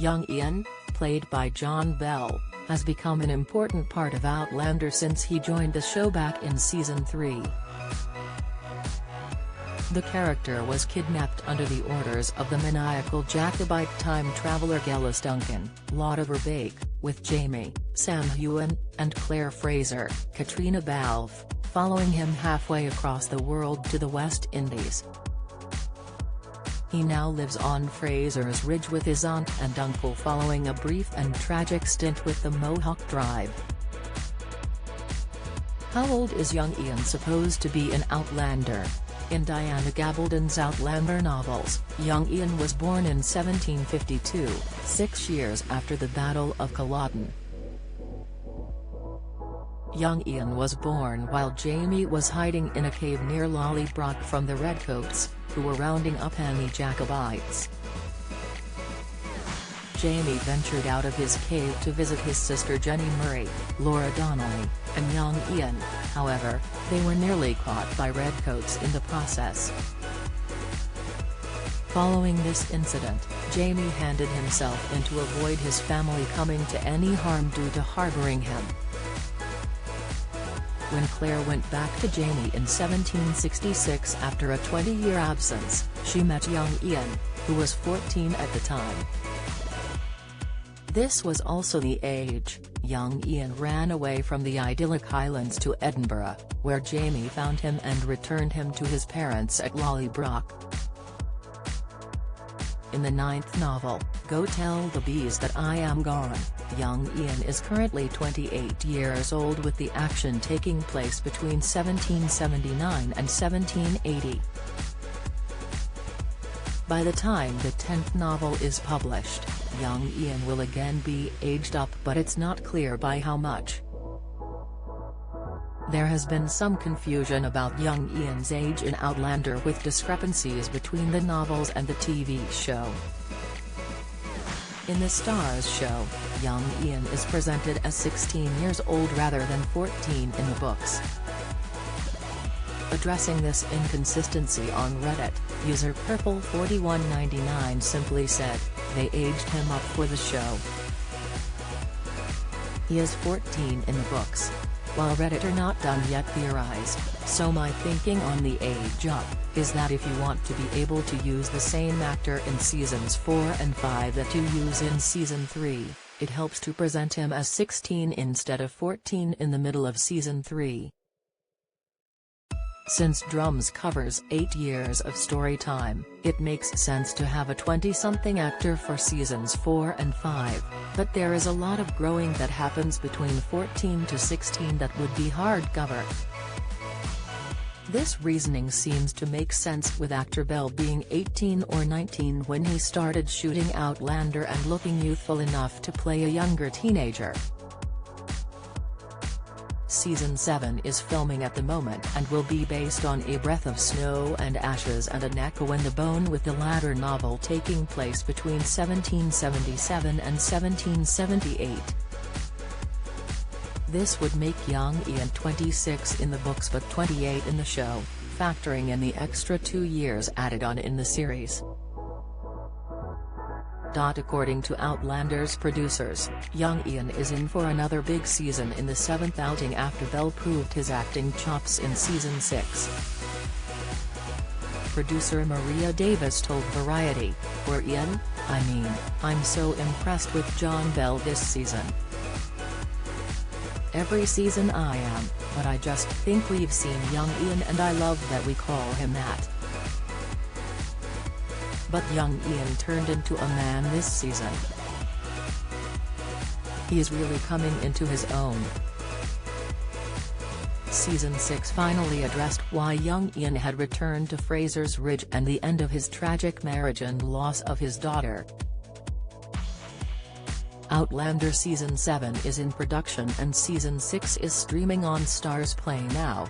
Young Ian, played by John Bell, has become an important part of Outlander since he joined the show back in Season 3. The character was kidnapped under the orders of the maniacal Jacobite time traveler Gillis Duncan, Lotta Verbeek, with Jamie, Sam Heughan, and Claire Fraser, Katrina Balfe, following him halfway across the world to the West Indies. He now lives on Fraser's Ridge with his aunt and uncle following a brief and tragic stint with the Mohawk tribe. How old is young Ian supposed to be in Outlander? In Diana Gabaldon's Outlander novels, young Ian was born in 1752, 6 years after the Battle of Culloden. Young Ian was born while Jamie was hiding in a cave near Lollybrook from the Redcoats, who were rounding up any Jacobites. Jamie ventured out of his cave to visit his sister Jenny Murray, Laura Donnelly, and young Ian. However, they were nearly caught by Redcoats in the process. Following this incident, Jamie handed himself in to avoid his family coming to any harm due to harboring him. When Claire went back to Jamie in 1766 after a 20-year absence, she met young Ian, who was 14 at the time. This was also the age young Ian ran away from the idyllic Highlands to Edinburgh, where Jamie found him and returned him to his parents at Lollybrook. In the 9th novel, Go Tell the Bees That I Am Gone, young Ian is currently 28 years old, with the action taking place between 1779 and 1780. By the time the 10th novel is published, young Ian will again be aged up, but it's not clear by how much. There has been some confusion about young Ian's age in Outlander, with discrepancies between the novels and the TV show. In the Starz show, young Ian is presented as 16 years old rather than 14 in the books. Addressing this inconsistency on Reddit, user Purple4199 simply said, "They aged him up for the show. He is 14 in the books." While Reddit are not done yet theorized, so my thinking on the age up is that if you want to be able to use the same actor in seasons 4 and 5 that you use in season 3, it helps to present him as 16 instead of 14 in the middle of season 3. Since Drums covers 8 years of story time, it makes sense to have a 20-something actor for seasons 4 and 5, but there is a lot of growing that happens between 14 to 16 that would be hardcover. This reasoning seems to make sense with actor Bell being 18 or 19 when he started shooting Outlander and looking youthful enough to play a younger teenager. Season 7 is filming at the moment and will be based on A Breath of Snow and Ashes and An Echo in the Bone, with the latter novel taking place between 1777 and 1778. This would make young Ian 26 in the books but 28 in the show, factoring in the extra 2 years added on in the series. According to Outlander's producers, young Ian is in for another big season in the 7th outing after Bell proved his acting chops in season 6. Producer Maria Davis told Variety, "For Ian, I'm so impressed with John Bell this season. Every season I am, but I just think we've seen young Ian and I love that we call him that. But young Ian turned into a man this season. He's really coming into his own." Season 6 finally addressed why young Ian had returned to Fraser's Ridge and the end of his tragic marriage and loss of his daughter. Outlander Season 7 is in production and Season 6 is streaming on Starz Play now.